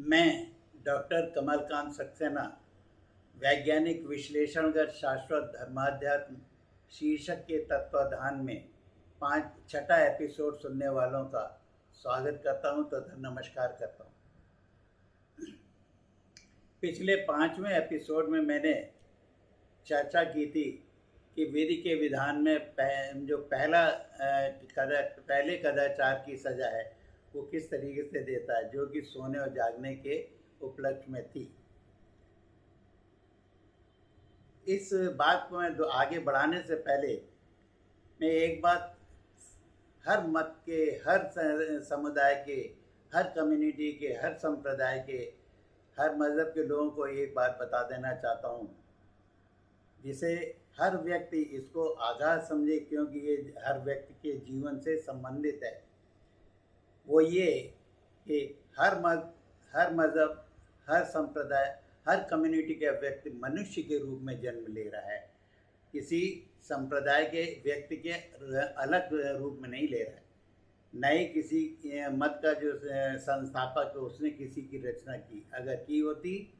मैं डॉक्टर कमलकांत सक्सेना वैज्ञानिक विश्लेषणगत शाश्वत धर्माध्यात्म शीर्षक के तत्वाधान में छठा एपिसोड सुनने वालों का स्वागत करता हूं तथा नमस्कार करता हूं। पिछले 5वें एपिसोड में मैंने चर्चा की थी कि विधि के विधान में जो पहले कदाचार की सजा है वो किस तरीके से देता है, जो कि सोने और जागने के उपलक्ष्य में थी। इस बात को मैं आगे बढ़ाने से पहले मैं एक बात हर मत के, हर समुदाय के, हर कम्युनिटी के, हर संप्रदाय के, हर मज़हब के लोगों को एक बात बता देना चाहता हूँ, जिसे हर व्यक्ति इसको आगाह समझे, क्योंकि ये हर व्यक्ति के जीवन से संबंधित है। वो ये कि हर मत, हर मज़हब, हर संप्रदाय, हर कम्युनिटी का व्यक्ति मनुष्य के रूप में जन्म ले रहा है, किसी संप्रदाय के व्यक्ति के अलग रूप में नहीं ले रहा है। न ही किसी मत का जो संस्थापक उसने किसी की रचना की, अगर की होती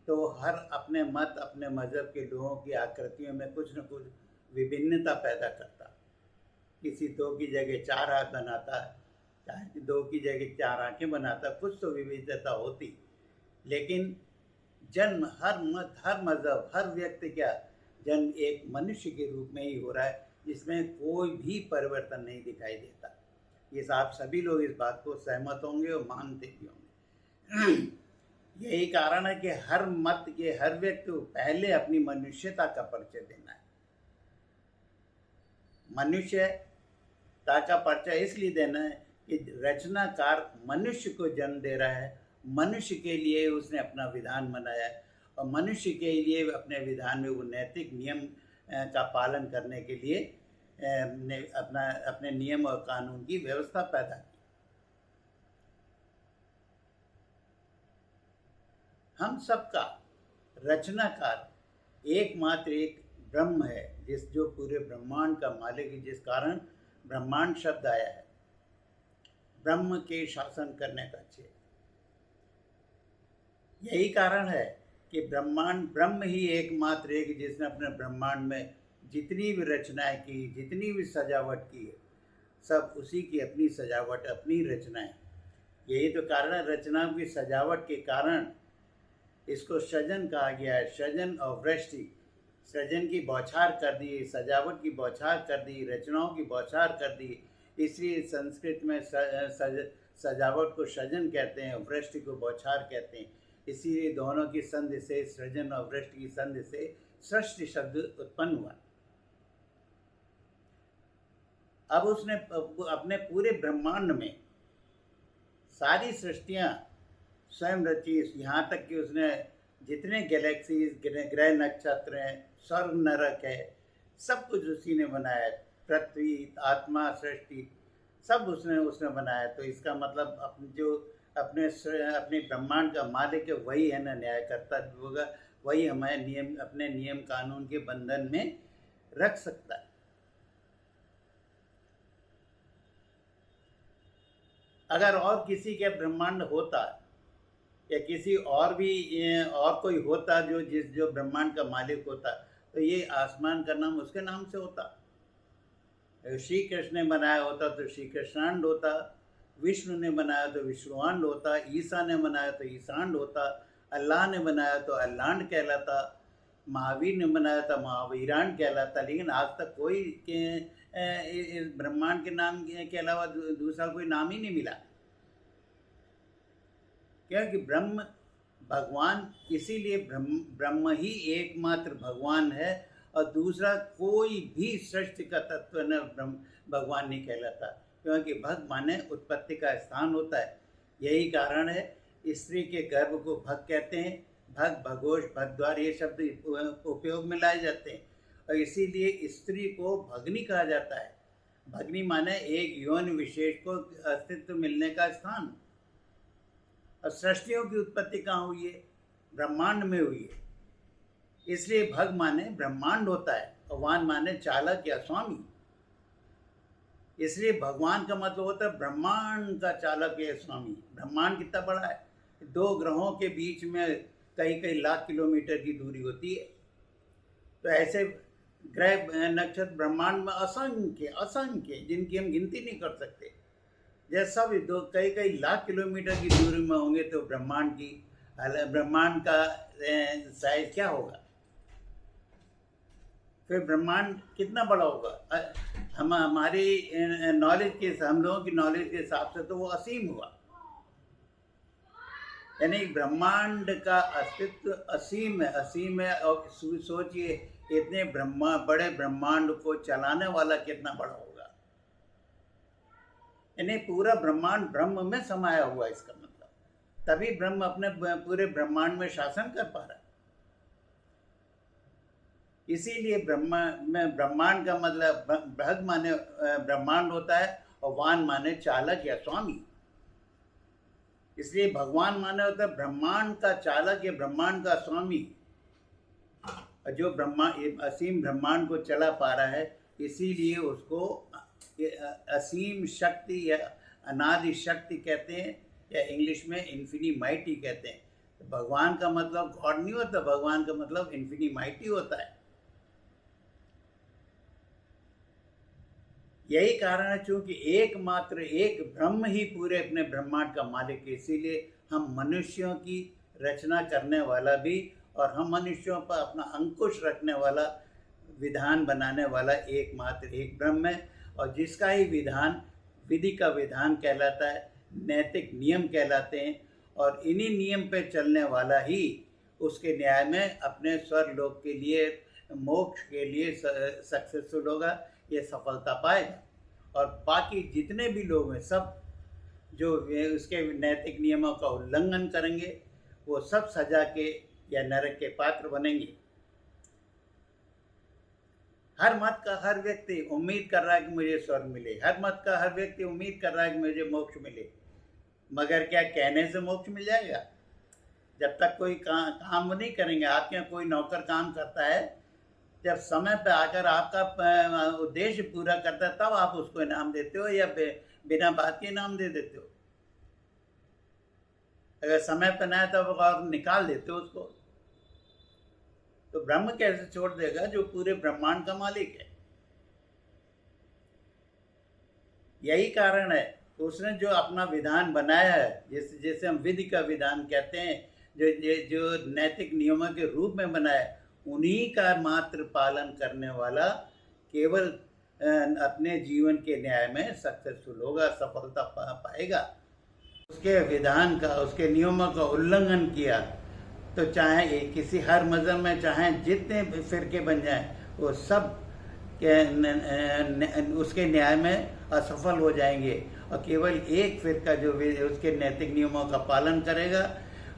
तो वो हर अपने मत, अपने मज़हब के लोगों की आकृतियों में कुछ न कुछ विभिन्नता पैदा करता। किसी 2 की जगह 4 हाथ बनाता, चाहे 2 की जगह 4 आंखें बनाता, कुछ तो विविधता होती। लेकिन जन्म हर मत, हर मज़हब, हर व्यक्ति का जन्म एक मनुष्य के रूप में ही हो रहा है, जिसमें कोई भी परिवर्तन नहीं दिखाई देता। ये आप सभी लोग इस बात को सहमत होंगे और मानते भी होंगे। यही कारण है कि हर मत के हर व्यक्ति को पहले अपनी मनुष्यता का परिचय देना है। मनुष्यता का परिचय इसलिए देना है कि रचनाकार मनुष्य को जन्म दे रहा है, मनुष्य के लिए उसने अपना विधान बनाया है और मनुष्य के लिए अपने विधान में वो नैतिक नियम का पालन करने के लिए अपने नियम और कानून की व्यवस्था पैदा की। हम सबका रचनाकार एकमात्र एक ब्रह्म है, जो पूरे ब्रह्मांड का मालिक है, जिस कारण ब्रह्मांड शब्द आया है, ब्रह्म के शासन करने का चेत। यही कारण है कि ब्रह्म ही एकमात्र एक, जिसने अपने ब्रह्मांड में जितनी भी रचनाएं की, जितनी भी सजावट की है, सब उसी की अपनी सजावट, अपनी रचनाएं। यही तो कारण है, रचनाओं की सजावट के कारण इसको सृजन कहा गया है। सृजन और वृष्टि, सृजन की बौछार कर दी, सजावट की बौछार कर दी, रचनाओं की बौछार कर दी। इसलिए संस्कृत में सजावट को सृजन कहते हैं, वृष्टि को बौछार कहते हैं। इसीलिए दोनों की संधि से, सृजन और वृष्टि की संधि से सृष्टि शब्द उत्पन्न हुआ। अब उसने अपने पूरे ब्रह्मांड में सारी सृष्टियां स्वयं रची, यहाँ तक कि उसने जितने गैलेक्सीज, ग्रह, नक्षत्र हैं, स्वर्ग नरक है, सब कुछ उसी ने बनाया। पृथ्वी, आत्मा, सृष्टि सब उसने बनाया। तो इसका मतलब जो अपने ब्रह्मांड का मालिक है, वही है ना न्यायकर्ता होगा, वही हमें अपने नियम कानून के बंधन में रख सकता है। अगर और किसी के ब्रह्मांड होता या किसी और कोई होता जो ब्रह्मांड का मालिक होता, तो ये आसमान का नाम उसके नाम से होता। श्री कृष्ण ने बनाया होता तो श्री कृष्णांड होता, विष्णु ने बनाया तो विष्णुआंड होता, ईसा ने बनाया तो ईसांड होता, अल्लाह ने बनाया तो अल्लांड कहलाता, महावीर ने बनाया तो महावीरांड कहलाता। लेकिन आज तक कोई इस ब्रह्मांड के नाम के अलावा दूसरा कोई नाम ही नहीं मिला, क्योंकि ब्रह्म भगवान, इसीलिए ब्रह्म ही एकमात्र भगवान है और दूसरा कोई भी सृष्टि का तत्व न भगवान नहीं कहलाता, क्योंकि भग माने उत्पत्ति का स्थान होता है। यही कारण है स्त्री के गर्भ को भग कहते हैं। भग, भगोश, भगद्वार ये शब्द उपयोग में लाए जाते हैं और इसीलिए स्त्री को भगनी कहा जाता है। भगनी माने एक यौन विशेष को अस्तित्व मिलने का स्थान। और सृष्टियों की उत्पत्ति कहाँ हुई है? ब्रह्मांड में हुई है। इसलिए भग माने ब्रह्मांड होता है और वान माने चालक या स्वामी। इसलिए भगवान का मतलब होता है ब्रह्मांड का चालक या स्वामी। ब्रह्मांड कितना बड़ा है, दो ग्रहों के बीच में कई कई लाख किलोमीटर की दूरी होती है। तो ऐसे ग्रह नक्षत्र ब्रह्मांड में असंख्य असंख्य, जिनकी हम गिनती नहीं कर सकते। जब सब दो कई कई लाख किलोमीटर की दूरी में होंगे तो ब्रह्मांड का साइज क्या होगा? फिर ब्रह्मांड कितना बड़ा होगा? हमारी नॉलेज के, हम लोगों की नॉलेज के हिसाब से तो वो असीम हुआ। यानी ब्रह्मांड का अस्तित्व असीम है, असीम है। और सोचिए इतने बड़े ब्रह्मांड को चलाने वाला कितना बड़ा होगा। यानी पूरा ब्रह्मांड ब्रह्म में समाया हुआ, इसका मतलब तभी ब्रह्म अपने पूरे ब्रह्मांड में शासन कर पा रहा है। इसीलिए ब्रह्मांड का मतलब बृहद माने ब्रह्मांड होता है और वान माने चालक या स्वामी। इसलिए भगवान माने होता है ब्रह्मांड का चालक या ब्रह्मांड का स्वामी, जो असीम ब्रह्मांड को चला पा रहा है। इसीलिए उसको असीम शक्ति या अनादि शक्ति कहते हैं, या इंग्लिश में इन्फिनी माइटी कहते हैं। तो भगवान का मतलब गॉड नहीं होता, भगवान का मतलब इन्फिनी माइटी होता है। यही कारण है, चूंकि एकमात्र एक ब्रह्म ही पूरे अपने ब्रह्मांड का मालिक है। इसीलिए हम मनुष्यों की रचना करने वाला भी, और हम मनुष्यों पर अपना अंकुश रखने वाला, विधान बनाने वाला एकमात्र एक ब्रह्म है। और जिसका ही विधान विधि का विधान कहलाता है, नैतिक नियम कहलाते हैं। और इन्हीं नियम पे चलने वाला ही उसके न्याय में अपने स्वर्गलोक के लिए, मोक्ष के लिए सक्सेसफुल होगा, ये सफलता पाएगा। और बाकी जितने भी लोग हैं, सब जो उसके नैतिक नियमों का उल्लंघन करेंगे, वो सब सजा के या नरक के पात्र बनेंगे। हर मत का हर व्यक्ति उम्मीद कर रहा है कि मुझे स्वर्ग मिले, हर मत का हर व्यक्ति उम्मीद कर रहा है कि मुझे मोक्ष मिले। मगर क्या कहने से मोक्ष मिल जाएगा? जब तक कोई काम नहीं करेंगे। आपके यहाँ कोई नौकर काम करता है, जब समय पे आकर आपका उद्देश्य पूरा करता है तब आप उसको इनाम देते हो, या बिना बात के इनाम दे देते हो? अगर समय पे ना है तब और निकाल देते हो उसको। तो ब्रह्म कैसे छोड़ देगा जो पूरे ब्रह्मांड का मालिक है? यही कारण है तो उसने जो अपना विधान बनाया है, जैसे हम विधि का विधान कहते हैं, जो नैतिक नियमों के रूप में बनाया है, उन्हीं का मात्र पालन करने वाला केवल अपने जीवन के न्याय में सक्सेसफुल होगा, सफलता पाएगा। उसके विधान का, उसके नियमों का उल्लंघन किया तो चाहे किसी हर मज़हब में चाहे जितने फिरके बन जाएं, वो सब उसके न्याय में असफल हो जाएंगे। और केवल एक फिरका जो उसके नैतिक नियमों का पालन करेगा,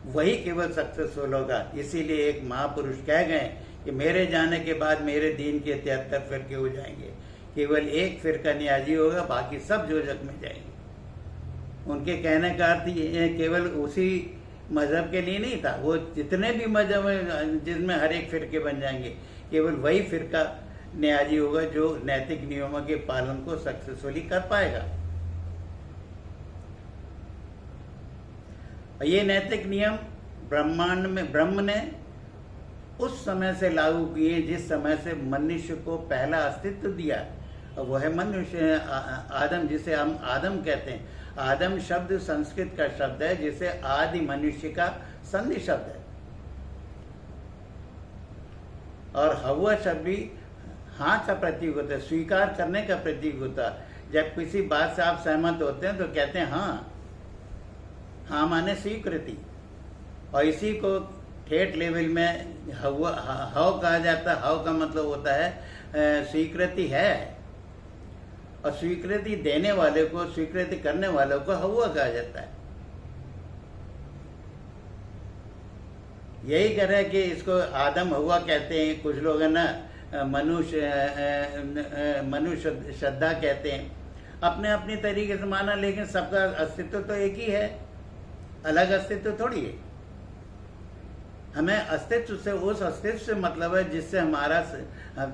वही केवल सक्सेसफुल होगा। इसीलिए एक महापुरुष कह गए कि मेरे जाने के बाद मेरे दीन के 73 फिरके हो जाएंगे, केवल एक फिरका नियाजी होगा, बाकी सब जोजक में जाएंगे। उनके कहने का अर्थ ये केवल उसी मज़हब के लिए नहीं था, वो जितने भी मज़हब हैं जिसमें हर एक फिरके बन जाएंगे, केवल वही फिरका न्याजी होगा जो नैतिक नियमों के पालन को सक्सेसफुली कर पाएगा। ये नैतिक नियम ब्रह्मांड में ब्रह्म ने उस समय से लागू किए जिस समय से मनुष्य को पहला अस्तित्व दिया, और वह है मनुष्य आदम, जिसे हम आदम कहते हैं। आदम शब्द संस्कृत का शब्द है, जिसे आदि मनुष्य का संधि शब्द है। और हवा शब्द भी हाँ का प्रतीक होता है, स्वीकार करने का प्रतीक होता है। जब किसी बात से आप सहमत होते हैं तो कहते हैं हाँ। हाँ माने स्वीकृति, और इसी को ठेठ लेवल में हव कहा जाता है। हव का मतलब होता है स्वीकृति है, और स्वीकृति देने वाले को, स्वीकृति करने वालों को हवा कहा जाता है। यही कह रहे हैं कि इसको आदम हवा कहते हैं। कुछ लोग है ना मनुष्य श्रद्धा कहते हैं, अपने अपनी तरीके से माना, लेकिन सबका अस्तित्व तो एक ही है, अलग अस्तित्व थोड़ी है। हमें अस्तित्व से, उस अस्तित्व से मतलब है जिससे हमारा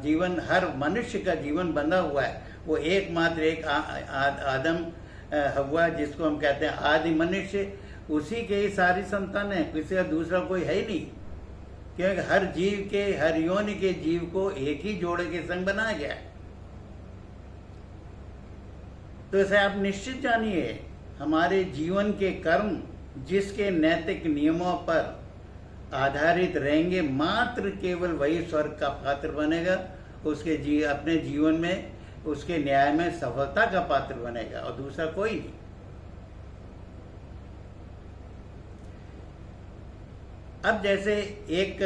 जीवन, हर मनुष्य का जीवन बंधा हुआ है। वो एकमात्र एक आदम हवा, जिसको हम कहते हैं आदि मनुष्य, उसी के ही सारी संतान है, किसी का दूसरा कोई है ही नहीं। क्योंकि हर जीव के, हर योनि के जीव को एक ही जोड़े के संग बनाया गया है। तो इसे आप निश्चित जानिए, हमारे जीवन के कर्म जिसके नैतिक नियमों पर आधारित रहेंगे, मात्र केवल वही स्वर्ग का पात्र बनेगा, उसके अपने जीवन में, उसके न्याय में सफलता का पात्र बनेगा, और दूसरा कोई नहीं। अब जैसे एक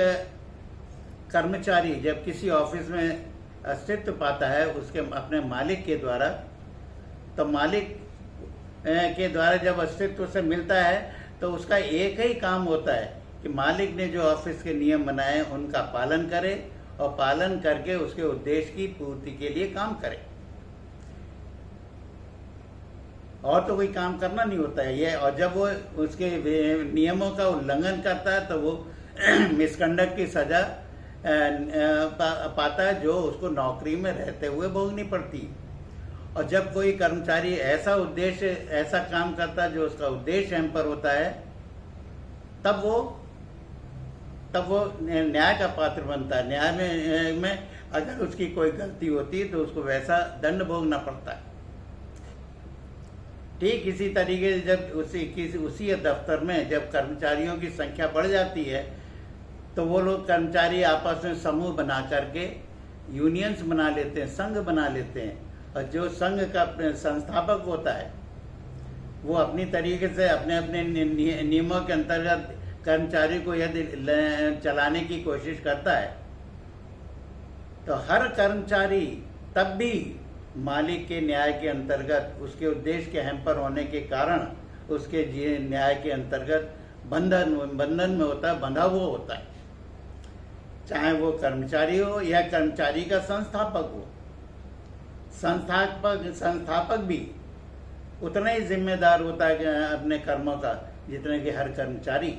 कर्मचारी जब किसी ऑफिस में अस्तित्व पाता है उसके अपने मालिक के द्वारा, तो मालिक के द्वारा जब अस्तित्व से मिलता है तो उसका एक ही काम होता है कि मालिक ने जो ऑफिस के नियम बनाए उनका पालन करे, और पालन करके उसके उद्देश्य की पूर्ति के लिए काम करे, और तो कोई काम करना नहीं होता है ये। और जब वो उसके नियमों का उल्लंघन करता है तो वो मिसकंडक्ट की सजा पाता है, जो उसको नौकरी में रहते हुए भोगनी पड़ती। और जब कोई कर्मचारी ऐसा काम करता है जो उसका उद्देश्य हैम्पर होता है, तब वो न्याय का पात्र बनता है। न्याय में अगर उसकी कोई गलती होती है तो उसको वैसा दंड भोगना पड़ता है। ठीक इसी तरीके से जब उसी दफ्तर में जब कर्मचारियों की संख्या बढ़ जाती है तो वो लोग कर्मचारी आपस में समूह बना करके यूनियंस बना लेते हैं, संघ बना लेते हैं, और जो संघ का संस्थापक होता है वो अपनी तरीके से अपने अपने नियमों के अंतर्गत कर्मचारी को यदि चलाने की कोशिश करता है, तो हर कर्मचारी तब भी मालिक के न्याय के अंतर्गत, उसके उद्देश्य के हैम्पर होने के कारण उसके न्याय के अंतर्गत बंधन में होता है, बंधा हुआ होता है। चाहे वो कर्मचारी हो या कर्मचारी का संस्थापक हो। संस्थापक भी उतना ही जिम्मेदार होता है अपने कर्मों का जितने कि हर कर्मचारी।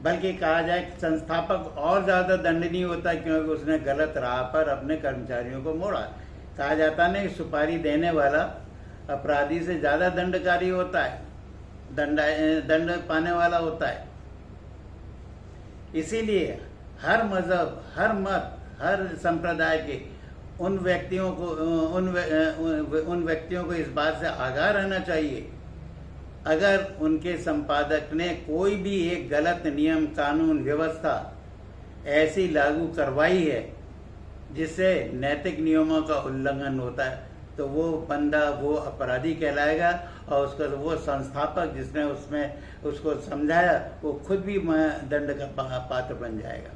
बल्कि कहा जाए कि संस्थापक और ज़्यादा दंडनीय होता है, क्योंकि उसने गलत राह पर अपने कर्मचारियों को मोड़ा। कहा जाता है कि सुपारी देने वाला अपराधी से ज़्यादा दंडकारी होता है, दंड पाने वाला होता है। इसीलिए हर मज़हब, हर मत, हर संप्रदाय के उन व्यक्तियों को इस बात से आगाह रहना चाहिए, अगर उनके संपादक ने कोई भी एक गलत नियम, कानून, व्यवस्था ऐसी लागू करवाई है जिससे नैतिक नियमों का उल्लंघन होता है, तो वो बंदा, वो अपराधी कहलाएगा, और उसका वो संस्थापक जिसने उसको समझाया वो खुद भी दंड का पात्र बन जाएगा।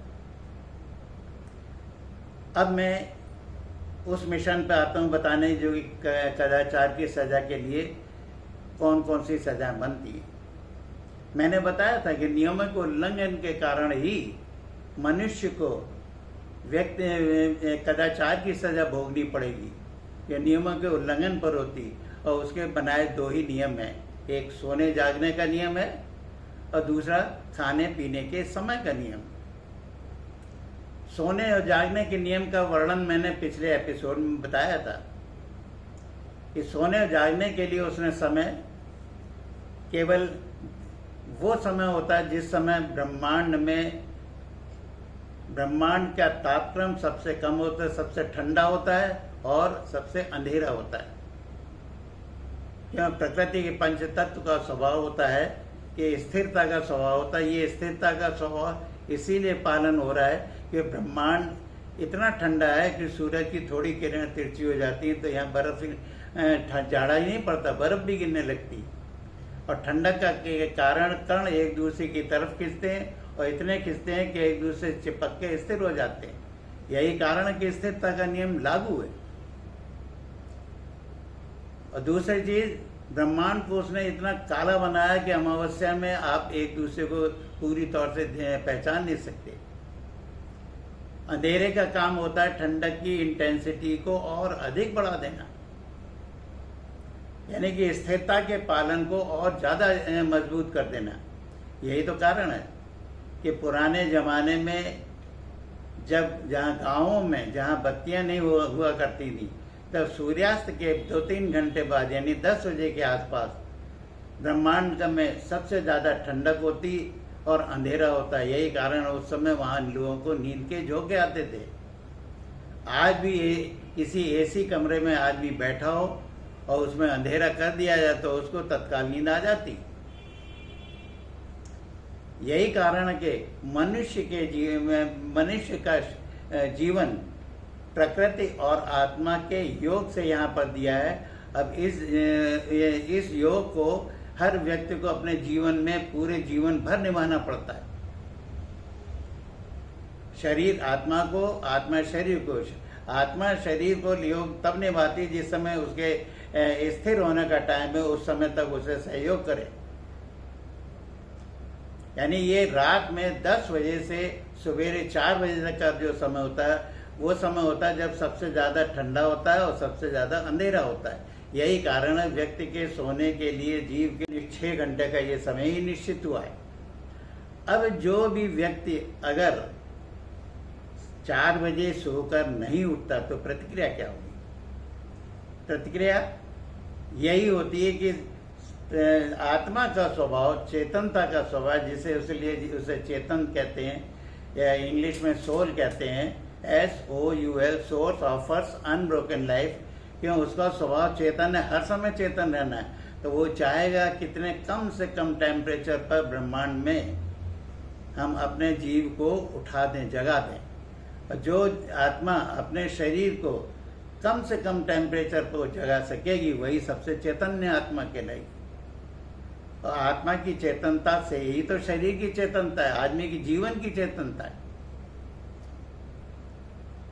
अब मैं उस मिशन पे आता हूँ बताने, जो कि कदाचार की सज़ा के लिए कौन कौन सी सज़ा बनती है। मैंने बताया था कि नियमों के उल्लंघन के कारण ही मनुष्य को कदाचार की सज़ा भोगनी पड़ेगी। ये नियमों के उल्लंघन पर होती, और उसके बनाए दो ही नियम हैं, एक सोने जागने का नियम है और दूसरा खाने पीने के समय का नियम। सोने और जागने के नियम का वर्णन मैंने पिछले एपिसोड में बताया था कि सोने और जागने के लिए उसने समय, केवल वो समय होता है जिस समय ब्रह्मांड का तापक्रम सबसे कम होता है, सबसे ठंडा होता है और सबसे अंधेरा होता है। क्यों? प्रकृति के पंच तत्व का स्वभाव होता है कि स्थिरता का स्वभाव होता है। ये स्थिरता का स्वभाव इसीलिए पालन हो रहा है कि ब्रह्मांड इतना ठंडा है कि सूरज की थोड़ी किरणें तिरछी हो जाती हैं तो यहाँ बर्फ, जाड़ा ही नहीं पड़ता, बर्फ भी गिरने लगती। और ठंडक के कारण कण एक दूसरे की तरफ खिंचते हैं, और इतने खिंचते हैं कि एक दूसरे से चिपक के स्थिर हो जाते हैं। यही कारण है कि स्थिरता का नियम लागू है। और दूसरी चीज, ब्रह्मांड को उसने इतना काला बनाया कि अमावस्या में आप एक दूसरे को पूरी तौर से पहचान नहीं सकते। अंधेरे का काम होता है ठंडक की इंटेंसिटी को और अधिक बढ़ा देना, यानी कि स्थिरता के पालन को और ज़्यादा मजबूत कर देना। यही तो कारण है कि पुराने ज़माने में जब जहाँ गाँवों में जहाँ बत्तियाँ नहीं हुआ करती थी, तब सूर्यास्त के 2-3 घंटे बाद यानी 10 बजे के आसपास ब्रह्मांड में सबसे ज़्यादा ठंडक होती और अंधेरा होता है। यही कारण उस समय वहाँ लोगों को नींद के झोंके आते थे। आज भी किसी एसी कमरे में आदमी बैठा हो और उसमें अंधेरा कर दिया जाए तो उसको तत्काल नींद आ जाती। यही कारण है कि मनुष्य का जीवन प्रकृति और आत्मा के योग से यहाँ पर दिया है। अब इस योग को हर व्यक्ति को अपने जीवन में पूरे जीवन भर निभाना पड़ता है। शरीर आत्मा को, आत्मा शरीर को। आत्मा शरीर को योग तब निभाती जिस समय उसके स्थिर होने का टाइम है, उस समय तक उसे सहयोग करे। यानी ये रात में 10 बजे से सवेरे 4 बजे तक का जो समय होता है, वो समय होता है जब सबसे ज़्यादा ठंडा होता है और सबसे ज़्यादा अंधेरा होता है। यही कारण है व्यक्ति के सोने के लिए, जीव के लिए 6 घंटे का ये समय ही निश्चित हुआ है। अब जो भी व्यक्ति अगर 4 बजे सोकर नहीं उठता तो प्रतिक्रिया क्या होगी? प्रतिक्रिया यही होती है कि आत्मा का स्वभाव, चेतनता का स्वभाव, जिसे उसे चेतन कहते हैं या इंग्लिश में सोल कहते हैं, SOUL, source offers unbroken life. क्यों? उसका स्वभाव चेतन है, हर समय चेतन रहना है। तो वो चाहेगा कितने कम से कम टेम्परेचर पर ब्रह्मांड में हम अपने जीव को उठा दें, जगा दें। और जो आत्मा अपने शरीर को कम से कम टेम्परेचर पर जगा सकेगी, वही सबसे चैतन्य आत्मा कहलाएगी। और आत्मा की चेतनता से ही तो शरीर की चेतनता है, आदमी की जीवन की चेतनता है।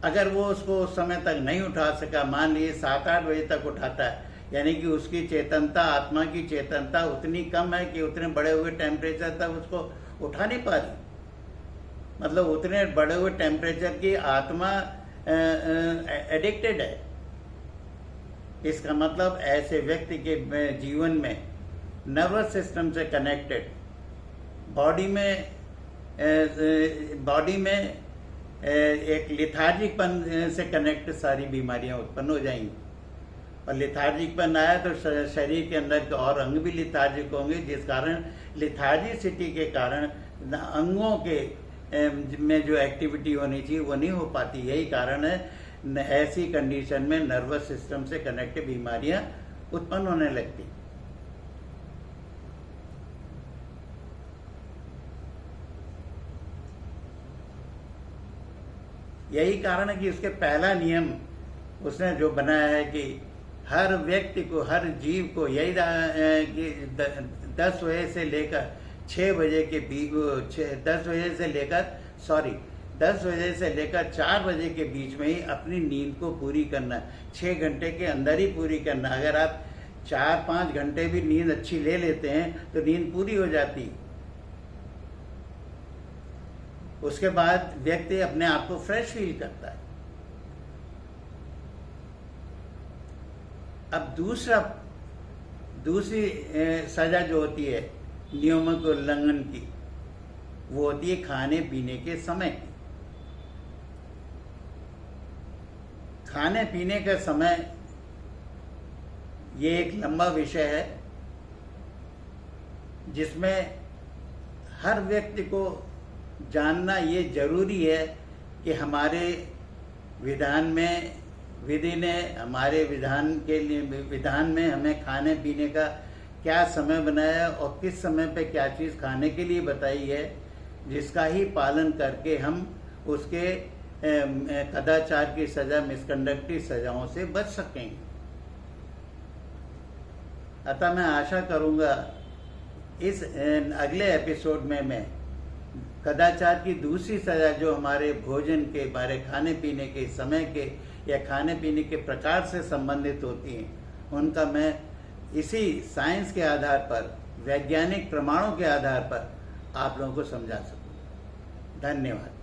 अगर वो उसको उस समय तक नहीं उठा सका, मान लीजिए 7-8 बजे तक उठाता है, यानी कि उसकी चेतनता, आत्मा की चेतनता उतनी कम है कि उतने बड़े हुए टेम्परेचर तक उसको उठा नहीं पा रही। मतलब उतने बड़े हुए टेम्परेचर की आत्मा एडिक्टेड है। इसका मतलब ऐसे व्यक्ति के जीवन में नर्वस सिस्टम से कनेक्टेड, बॉडी में एक लिथार्जिकपन से कनेक्ट सारी बीमारियां उत्पन्न हो जाएंगी। और लिथार्जिकपन आया तो शरीर के अंदर के और अंग भी लिथार्जिक होंगे, जिस कारण लिथार्जिसिटी के कारण अंगों के में जो एक्टिविटी होनी चाहिए वो नहीं हो पाती। यही कारण है ऐसी कंडीशन में नर्वस सिस्टम से कनेक्ट बीमारियां उत्पन्न होने लगती। यही कारण है कि उसके पहला नियम उसने जो बनाया है कि हर व्यक्ति को, हर जीव को यही कि 10 बजे से लेकर 6 बजे के बीच, 10 बजे से लेकर 4 बजे के बीच में ही अपनी नींद को पूरी करना, 6 घंटे के अंदर ही पूरी करना। अगर आप 4-5 घंटे भी नींद अच्छी ले लेते हैं तो नींद पूरी हो जाती। उसके बाद व्यक्ति अपने आप को फ्रेश फील करता है। अब दूसरी सजा जो होती है नियमों के उल्लंघन की, वो होती है खाने पीने के समय की। खाने पीने का समय ये एक लंबा विषय है जिसमें हर व्यक्ति को जानना ये जरूरी है कि हमारे विधान में, विधि ने हमारे विधान में हमें खाने पीने का क्या समय बनाया और किस समय पे क्या चीज़ खाने के लिए बताई है, जिसका ही पालन करके हम उसके कदाचार की सजा, मिसकंडक्ट की सजाओं से बच सकेंगे। अतः मैं आशा करूँगा इस अगले एपिसोड में मैं कदाचार की दूसरी सजा जो हमारे भोजन के, हमारे खाने पीने के समय के या खाने पीने के प्रकार से संबंधित होती हैं, उनका मैं इसी साइंस के आधार पर, वैज्ञानिक प्रमाणों के आधार पर आप लोगों को समझा सकूँ। धन्यवाद।